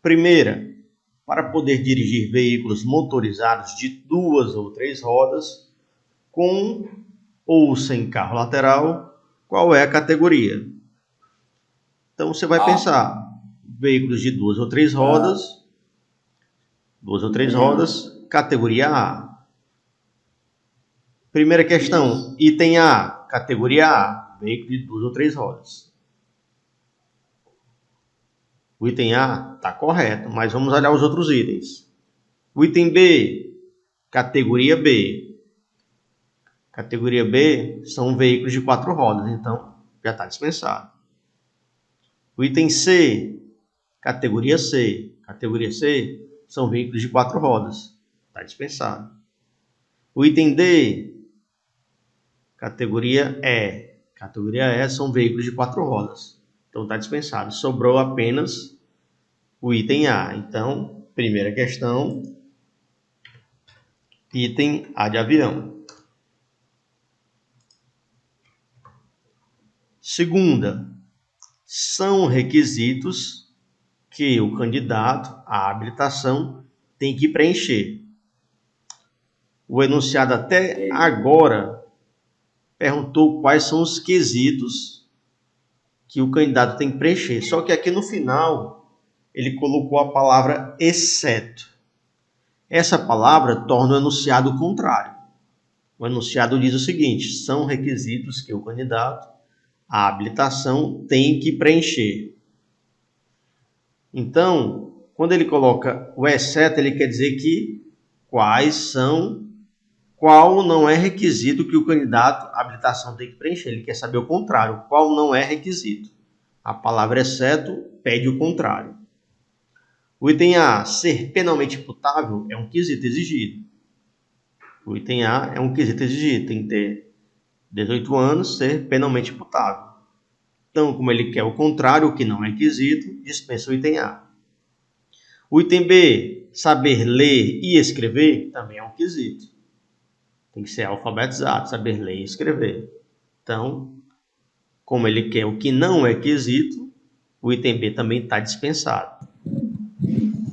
Primeira, para poder dirigir veículos motorizados de 2 ou 3 rodas, com ou sem carro lateral, qual é a categoria? Então você vai pensar, veículos de 2 ou 3 rodas, categoria A. Primeira questão, item A, categoria A, veículo de 2 ou 3 rodas. O item A está correto, mas vamos olhar os outros itens. O item B, categoria B. Categoria B são veículos de 4 rodas, então já está dispensado. O item C, categoria C. Categoria C são veículos de 4 rodas, está dispensado. O item D, categoria E. Categoria E são veículos de 4 rodas, então está dispensado. Sobrou apenas o item A. Então, primeira questão, item A de avião. Segunda, são requisitos que o candidato à habilitação tem que preencher. O enunciado até agora perguntou quais são os quesitos que o candidato tem que preencher. Só que aqui no final ele colocou a palavra exceto. Essa palavra torna o enunciado contrário. O enunciado diz o seguinte: são requisitos que o candidato à habilitação tem que preencher. Então, quando ele coloca o exceto, ele quer dizer que qual não é requisito que o candidato à habilitação tem que preencher. Ele quer saber o contrário, qual não é requisito. A palavra exceto pede o contrário. O item A, ser penalmente imputável, é um quesito exigido. O item A é um quesito exigido, tem que ter 18 anos, ser penalmente imputável. Então, como ele quer o contrário, o que não é requisito, dispensa o item A. O item B, saber ler e escrever, também é um quesito. Tem que ser alfabetizado, saber ler e escrever. Então, como ele quer o que não é quesito, o item B também está dispensado.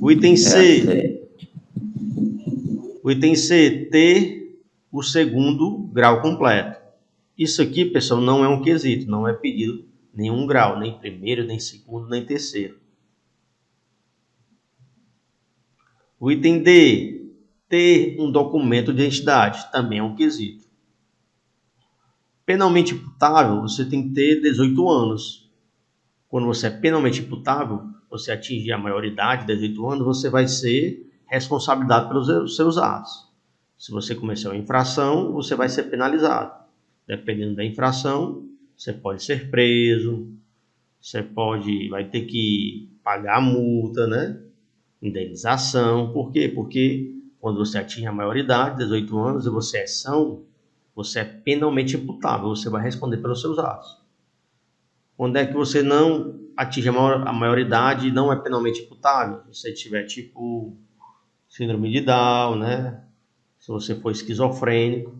O item C, ter o segundo grau completo. Isso aqui, pessoal, não é um quesito, não é pedido nenhum grau, nem primeiro, nem segundo, nem terceiro. O item D, ter um documento de identidade, também é um quesito. Penalmente imputável, você tem que ter 18 anos. Quando você é penalmente imputável, você atingir a maioridade, 18 anos, você vai ser responsabilizado pelos seus atos. Se você cometer uma infração, você vai ser penalizado. Dependendo da infração, você pode ser preso, vai ter que pagar a multa, né? Indenização. Por quê? Porque quando você atinge a maioridade, 18 anos, e você é penalmente imputável, você vai responder pelos seus atos. Quando é que você não atinge a maioridade e não é penalmente imputável? Se você tiver tipo síndrome de Down, né? Se você for esquizofrênico,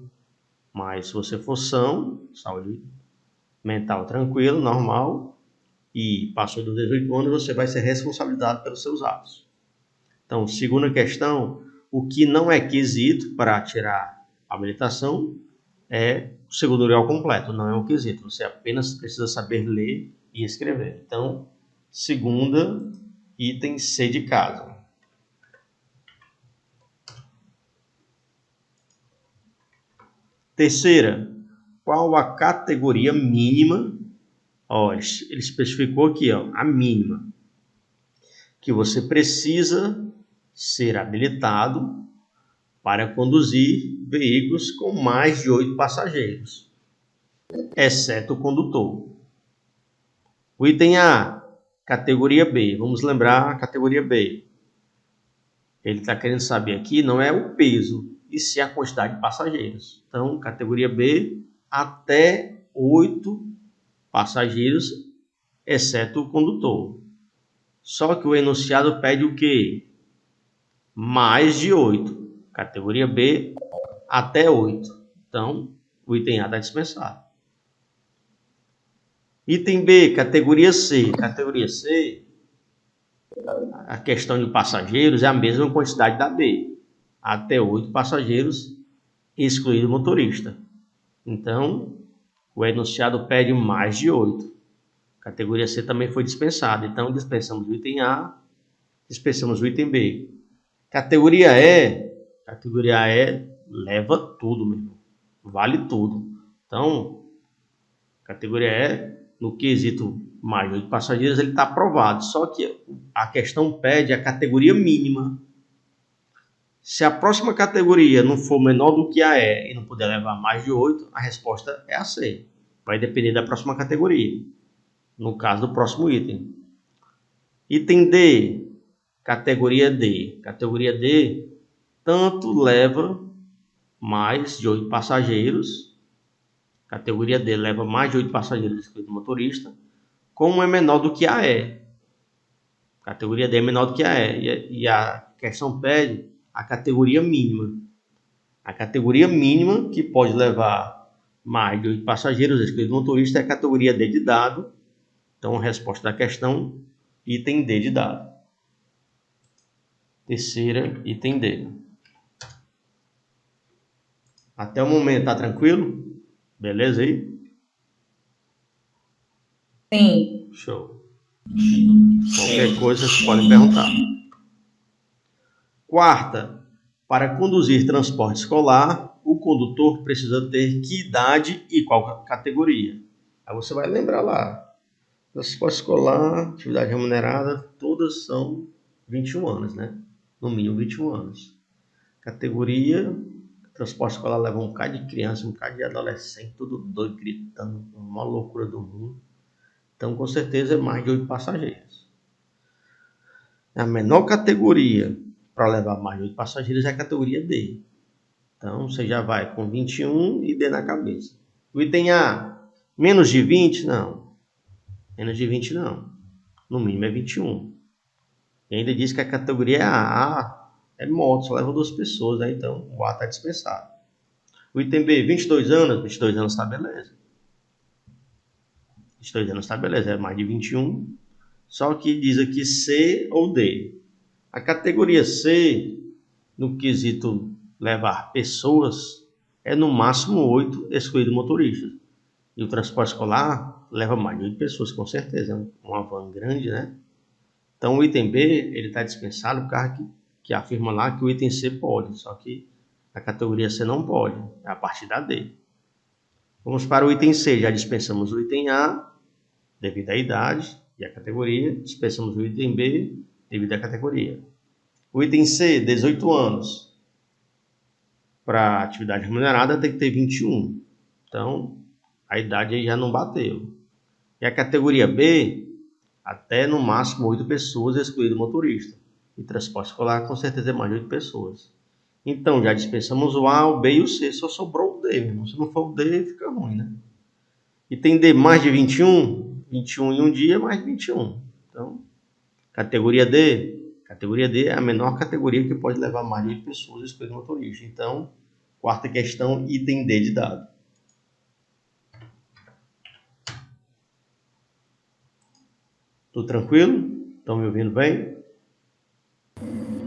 mas se você for são, saúde mental tranquilo, normal, e passou dos 18 anos, você vai ser responsabilizado pelos seus atos. Então, segunda questão, o que não é quesito para tirar a habilitação é o segundo grau completo, não é um quesito. Você apenas precisa saber ler e escrever. Então, segunda, item C de casa. Terceira, qual a categoria mínima? Ele especificou aqui, a mínima, que você precisa ser habilitado para conduzir veículos com mais de 8 passageiros, exceto o condutor. O item A, categoria B. Vamos lembrar a categoria B. Ele está querendo saber aqui, não é o peso, e sim a quantidade de passageiros. Então, categoria B, até 8 passageiros, exceto o condutor. Só que o enunciado pede o quê? Mais de 8. Categoria B, até 8. Então, o item A está dispensado. Item B, categoria C. Categoria C a questão de passageiros é a mesma quantidade da B. Até 8 passageiros, excluído o motorista. Então, o enunciado pede mais de 8. Categoria C também foi dispensada. Então, dispensamos o item A, dispensamos o item B. Categoria E leva tudo, meu irmão. Vale tudo. Então, categoria E, no quesito mais de 8 passageiros, ele está aprovado. Só que a questão pede a categoria mínima. Se a próxima categoria não for menor do que a E e não puder levar mais de 8, a resposta é a C. Vai depender da próxima categoria. No caso do próximo item. Item D, categoria D. Categoria D, tanto leva mais de 8 passageiros. Categoria D leva mais de 8 passageiros, excluído o motorista, como é menor do que a E. Categoria D é menor do que a E. E a questão pede a categoria mínima. A categoria mínima que pode levar mais de 8 passageiros, excluído o motorista, é a categoria D de dado. Então, a resposta da questão, item D de dado. Terceira, item D. Até o momento, tá tranquilo? Beleza aí? Sim. Show. Qualquer coisa, vocês podem perguntar. Quarta, para conduzir transporte escolar, o condutor precisa ter que idade e qual categoria? Aí você vai lembrar lá. Transporte escolar, atividade remunerada, todas são 21 anos, né? No mínimo 21 anos. Categoria, transporte escolar leva um bocado de criança, um bocado de adolescente, tudo doido, gritando, uma loucura do mundo. Então, com certeza, é mais de 8 passageiros. A menor categoria para levar mais de 8 passageiros é a categoria D. Então, você já vai com 21 e D na cabeça. O item A, menos de 20? Não. Menos de 20 não. No mínimo é 21. E ainda diz que a categoria A é moto, só leva 2 pessoas, né? Então o A está dispensado. O item B, 22 anos? 22 anos está beleza. 22 anos está beleza, é mais de 21. Só que diz aqui C ou D. A categoria C, no quesito levar pessoas, é no máximo 8, excluído motorista. E o transporte escolar leva mais de 8 pessoas, com certeza. É uma van grande, né? Então o item B, ele está dispensado por causa que afirma lá que o item C pode, só que a categoria C não pode, é a partir da D. Vamos para o item C, já dispensamos o item A, devido à idade e à categoria, dispensamos o item B, devido à categoria. O item C, 18 anos. Para atividade remunerada tem que ter 21. Então, a idade aí já não bateu. E a categoria B, até no máximo 8 pessoas, excluído o motorista. E transporte escolar com certeza é mais de 8 pessoas. Então, já dispensamos o A, o B e o C, só sobrou o D, irmão. Se não for o D, fica ruim, né? E tem D mais de 21, 21 em um dia, mais de 21. Então, categoria D é a menor categoria que pode levar mais de 8 pessoas, excluindo o motorista. Então, quarta questão, item D de dado. Tudo tranquilo? Estão me ouvindo bem?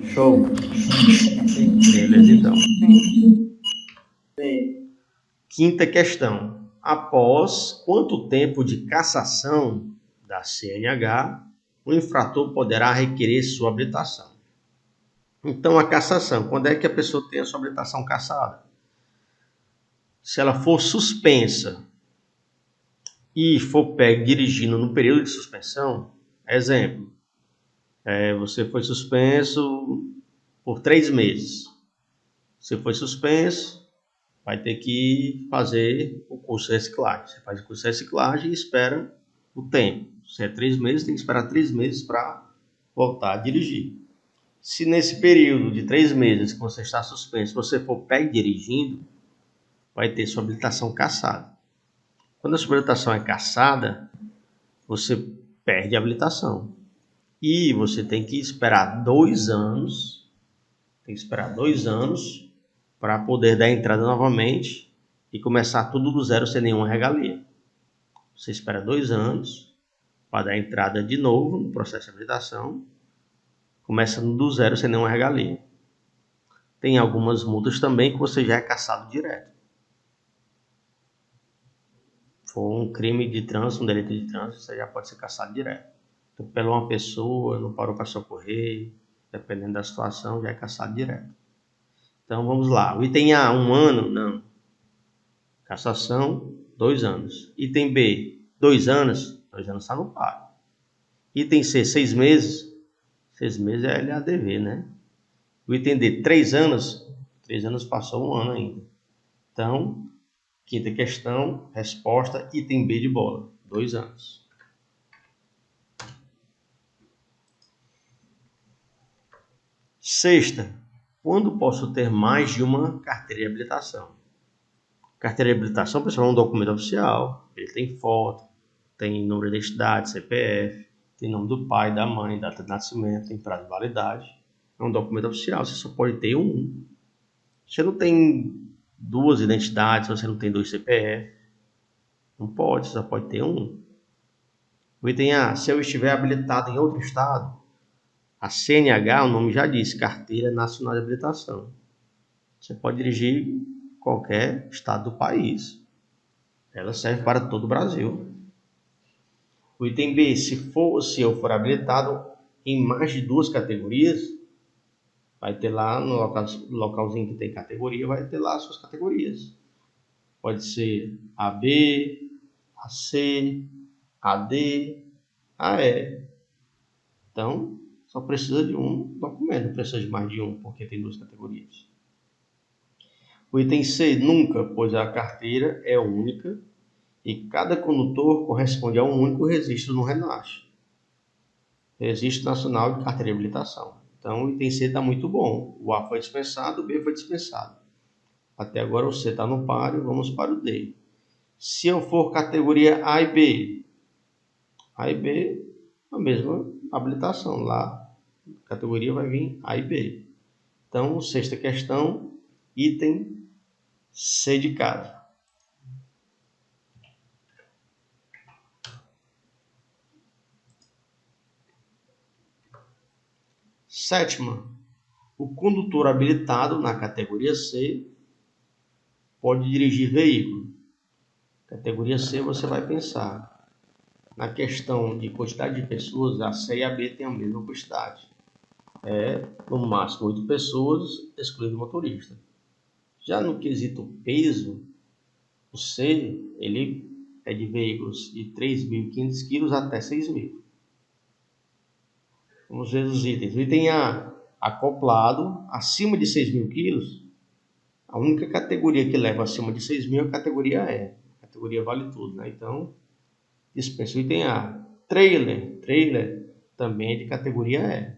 Show. Beleza, então. Quinta questão. Após quanto tempo de cassação da CNH, o infrator poderá requerer sua habilitação? Então, a cassação. Quando é que a pessoa tem a sua habilitação cassada? Se ela for suspensa e for pego dirigindo no período de suspensão, exemplo, você foi suspenso por 3 meses. Você foi suspenso, vai ter que fazer o curso de reciclagem. Você faz o curso de reciclagem e espera o tempo. Se é 3 meses, tem que esperar 3 meses para voltar a dirigir. Se nesse período de 3 meses que você está suspenso, você for pego dirigindo, vai ter sua habilitação cassada. Quando a sua habilitação é cassada, você perde a habilitação. E você tem que esperar 2 anos. Tem que esperar 2 anos para poder dar entrada novamente e começar tudo do zero sem nenhuma regalia. Você espera 2 anos para dar entrada de novo no processo de habilitação começando do zero sem nenhuma regalia. Tem algumas multas também que você já é cassado direto. For um crime de trânsito, um delito de trânsito, você já pode ser cassado direto. Atropelou uma pessoa, não parou para socorrer, dependendo da situação, já é cassado direto. Então vamos lá. O item A, 1 ano? Não. Cassação, 2 anos. Item B, 2 anos? 2 anos está no páreo. Item C, 6 meses? 6 meses é LADV, né? O item D, 3 anos? 3 anos passou 1 ano ainda. Então, quinta questão, resposta, item B de bola, 2 anos. Sexta, quando posso ter mais de uma carteira de habilitação? Carteira de habilitação, pessoal, é um documento oficial, ele tem foto, tem número de identidade, CPF, tem nome do pai, da mãe, data de nascimento, tem prazo de validade. É um documento oficial, você só pode ter um. Você não tem 2 identidades, você não tem 2 CPF, não pode, você só pode ter um. O item A, se eu estiver habilitado em outro estado, a CNH, o nome já diz, Carteira Nacional de Habilitação. Você pode dirigir em qualquer estado do país. Ela serve para todo o Brasil. O item B, se eu for habilitado em mais de 2 categorias, vai ter lá no localzinho que tem categoria, vai ter lá as suas categorias. Pode ser AB, AC, AD, AE. Então, só precisa de um documento, não precisa de mais de um, porque tem 2 categorias. O item C, nunca, pois a carteira é única e cada condutor corresponde a um único registro no RENASH, Registro Nacional de Carteira de Habilitação. Então, o item C está muito bom. O A foi dispensado, o B foi dispensado. Até agora o C está no páreo, vamos para o D. Se eu for categoria A e B, a mesma habilitação. Lá, a categoria vai vir A e B. Então, sexta questão, item C de casa. Sétima, o condutor habilitado na categoria C pode dirigir veículo. Categoria C, você vai pensar. Na questão de quantidade de pessoas, a C e a B têm a mesma quantidade. É, no máximo, 8 pessoas, excluindo o motorista. Já no quesito peso, o C, ele é de veículos de 3.500 kg até 6.000. Vamos ver os itens. O item A, acoplado, acima de 6.000 kg. A única categoria que leva acima de 6.000 é a categoria E. A categoria vale tudo, né? Então, dispensa o item A. Trailer também é de categoria E.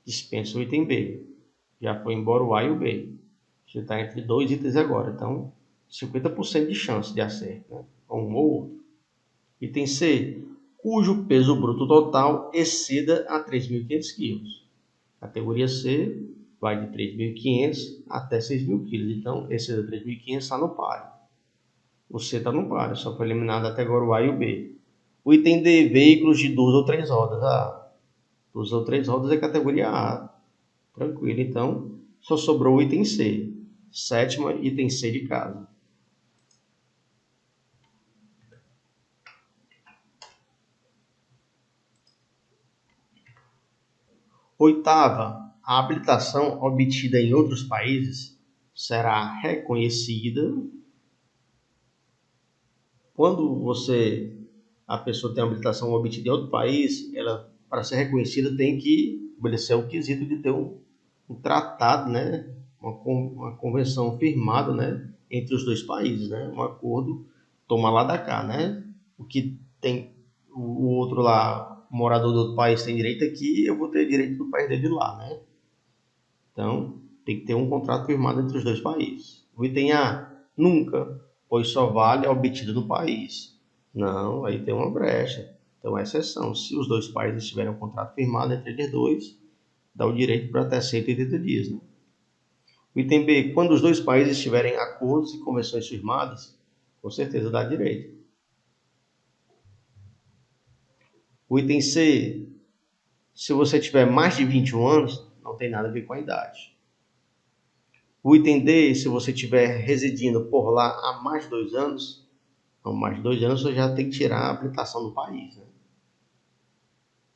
Dispensa o item B. Já foi embora o A e o B. Você está entre 2 itens agora. Então, 50% de chance de acerto, né? Um ou outro. Item C, cujo peso bruto total exceda a 3.500 kg. Categoria C vai de 3.500 até 6.000 kg. Então, exceda 3.500 está no páreo. O C está no páreo, só foi eliminado até agora o A e o B. O item D, veículos de 2 ou 3 rodas. 2 ou 3 rodas é categoria A. Tranquilo, então só sobrou o item C. Sétima, item C de casa. Oitava, a habilitação obtida em outros países será reconhecida quando a pessoa tem uma habilitação obtida em outro país, ela, para ser reconhecida, tem que obedecer ao quesito de ter um tratado, né? Uma convenção firmada, né? Entre os dois países, né? Um acordo, toma lá da cá, né? O que tem o outro lá, morador do outro país, tem direito aqui, eu vou ter direito do país dele lá, né? Então, tem que ter um contrato firmado entre os dois países. O item A, nunca, pois só vale a obtida no país. Não, aí tem uma brecha, tem uma exceção. Se os dois países tiverem um contrato firmado entre eles dois, dá o direito para até 180 dias. Né? O item B, quando os dois países tiverem acordos e convenções firmadas, com certeza dá direito. O item C, Se você tiver mais de 21 anos, não tem nada a ver com a idade. O item D, se você estiver residindo por lá há mais de 2 anos, não, mais de 2 anos você já tem que tirar a habilitação do país, né?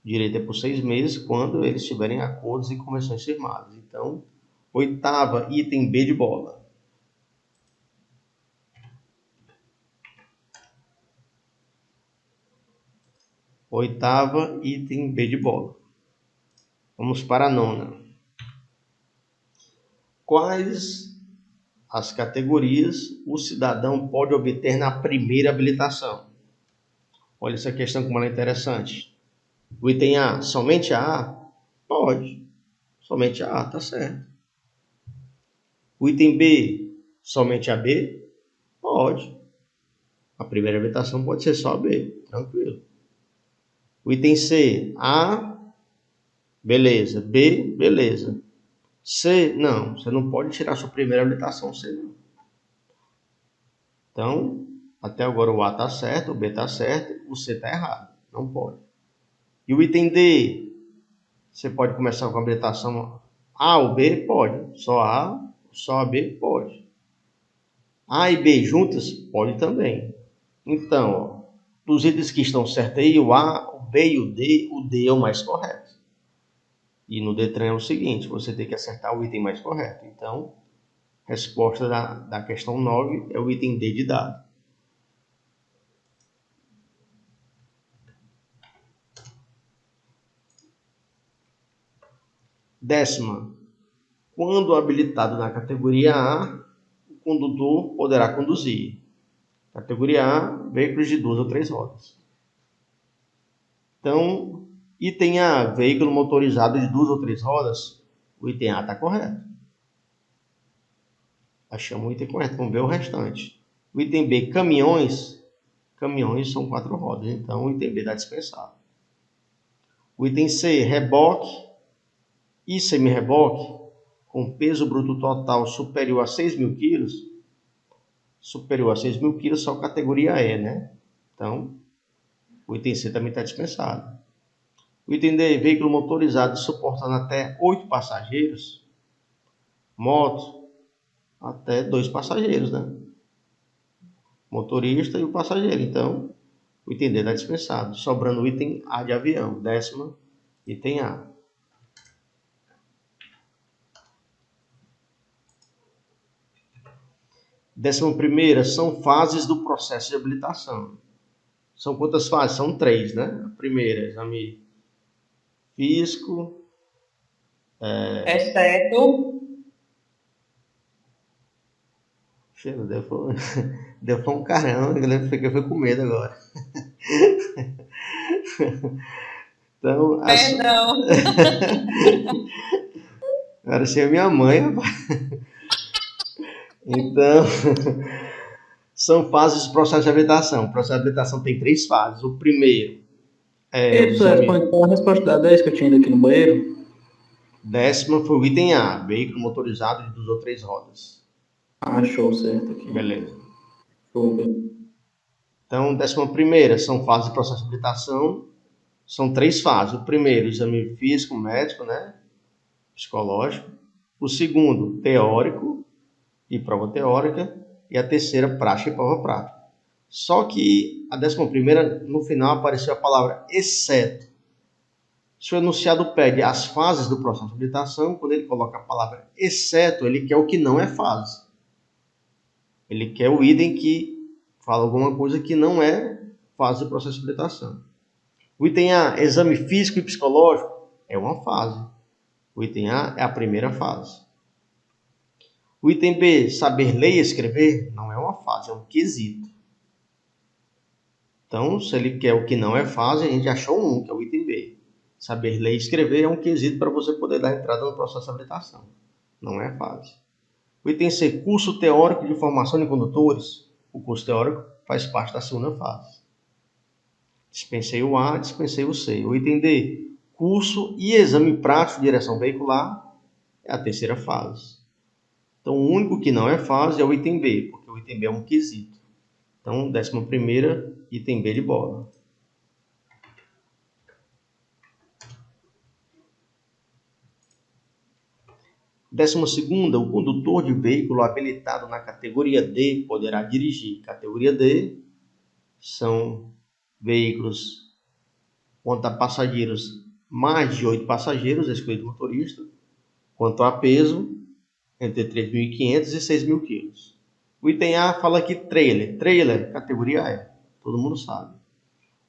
O direito é por 6 meses quando eles tiverem acordos e convenções firmadas. Então, oitava, item B de bola. Oitava, item B de bola. Vamos para a nona. Quais as categorias o cidadão pode obter na primeira habilitação? Olha essa questão como ela é interessante. O item A, somente a A? Pode. Somente a A, tá certo. O item B, somente a B? Pode. A primeira habilitação pode ser só a B, tranquilo. O item C, A, beleza. B, beleza. C, não. Você não pode tirar sua primeira habilitação C, não. Então, até agora o A está certo, o B está certo, o C está errado. Não pode. E o item D, você pode começar com a habilitação A ou B? Pode. Só A, só a B? Pode. A e B juntas? Pode também. Então, ó, dos itens que estão certos aí, o A, o B e o D é o mais correto. E no Detran é o seguinte, você tem que acertar o item mais correto. Então, a resposta da questão 9 é o item D de dado. Décima. Quando habilitado na categoria A, o condutor poderá conduzir. Categoria A, veículos de 2 ou 3 rodas. Então, item A, veículo motorizado de 2 ou 3 rodas, o item A está correto. Achamos o item correto, vamos ver o restante. O item B, caminhões. Caminhões são 4 rodas, então o item B está dispensado. O item C, reboque e semi-reboque, com peso bruto total superior a 6.000 quilos, superior a 6.000 quilos, só categoria E, né? Então, o item C também está dispensado. O item D, veículo motorizado suportando até 8 passageiros, moto, até 2 passageiros, né? Motorista e o passageiro. Então, o item D está dispensado. Sobrando o item A de avião, décima, item A. Décima primeira, são fases do processo de habilitação. São quantas fases? São 3, né? A primeira, exame físico. Exceto. Deu foi um caramba, eu fiquei com medo agora. Então, Perdão. parecia minha mãe, rapaz. Então, são fases do processo de habilitação. O processo de habilitação tem 3 fases. O primeiro é o E tu responde exame. qual a resposta da 10 que eu tinha ido aqui no banheiro? Décima foi o item A, veículo motorizado de 2 ou 3 rodas. Ah, show, certo aqui. Beleza. Show. Então, décima primeira, são fases do processo de habilitação. São 3 fases. O primeiro, exame físico, médico, né? Psicológico. O segundo, teórico e prova teórica. E a terceira, prática e prova prática. Só que a 11ª, no final, apareceu a palavra exceto. Se o enunciado pede as fases do processo de habilitação, quando ele coloca a palavra exceto, ele quer o que não é fase. Ele quer o item que fala alguma coisa que não é fase do processo de habilitação. O item A, exame físico e psicológico, é uma fase. O item A é a primeira fase. O item B, saber ler e escrever, não é uma fase, é um quesito. Então, se ele quer o que não é fase, a gente achou um, que é o item B. Saber ler e escrever é um quesito para você poder dar entrada no processo de habilitação. Não é fase. O item C, curso teórico de formação de condutores. O curso teórico faz parte da segunda fase. Dispensei o A, dispensei o C. O item D, curso e exame prático de direção veicular, é a terceira fase. Então, o único que não é fase é o item B, porque o item B é um quesito. Então, 11ª, item B de bola. 12ª, o condutor de veículo habilitado na categoria D poderá dirigir. Categoria D são veículos quanto a passageiros, mais de 8 passageiros, excluído o motorista, quanto a peso, entre 3.500 e 6.000 quilos. O item A fala que trailer, categoria E, todo mundo sabe.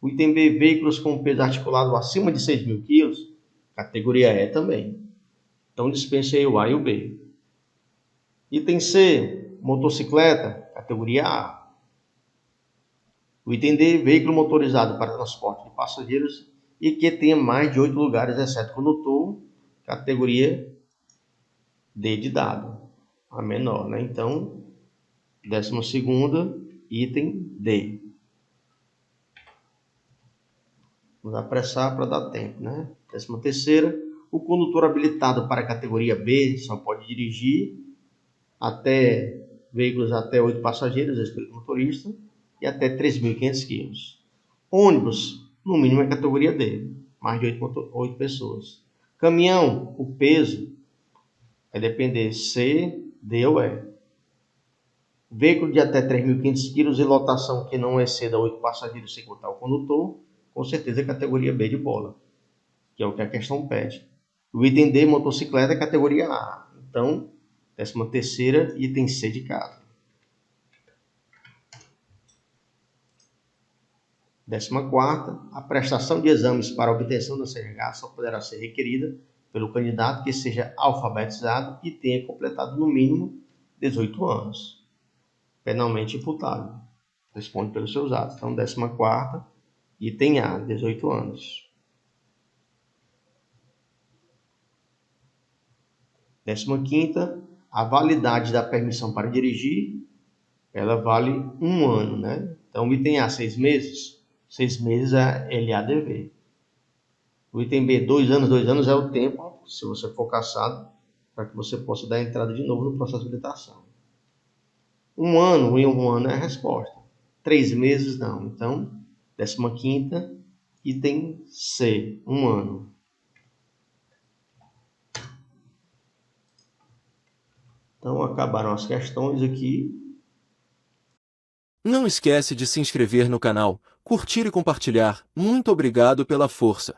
O item B, veículos com peso articulado acima de 6.000 quilos, categoria E também. Então dispensei o A e o B. Item C, motocicleta, categoria A. O item D, veículo motorizado para transporte de passageiros e que tenha mais de 8 lugares, exceto condutor, categoria D de dado, a menor, né? Então, 12ª, item D. Vamos apressar para dar tempo, né? 13ª, o condutor habilitado para a categoria B só pode dirigir até veículos até 8 passageiros, excluindo motorista, e até 3.500 quilos. Ônibus, no mínimo é categoria D, mais de 8 pessoas. Caminhão, o peso vai depender C, D ou E. Veículo de até 3.500 quilos e lotação que não exceda 8 passageiros sem contar o condutor, com certeza é categoria B de bola, que é o que a questão pede. O item D, motocicleta, é categoria A. Então, 13ª, item C de casa. 14ª, a prestação de exames para obtenção da CNH só poderá ser requerida pelo candidato que seja alfabetizado e tenha completado no mínimo 18 anos, penalmente imputável. Responde pelos seus atos. Então, 14ª, item A, 18 anos. 15ª, a validade da permissão para dirigir, ela vale 1 ano, né? Então, o item A, 6 meses. 6 meses é LADV. O item B, 2 anos. 2 anos é o tempo, se você for cassado, para que você possa dar entrada de novo no processo de habilitação. 1 ano, em 1 ano é a resposta. 3 meses não. Então, 15ª, item C, 1 ano. Então, acabaram as questões aqui. Não esquece de se inscrever no canal, curtir e compartilhar. Muito obrigado pela força.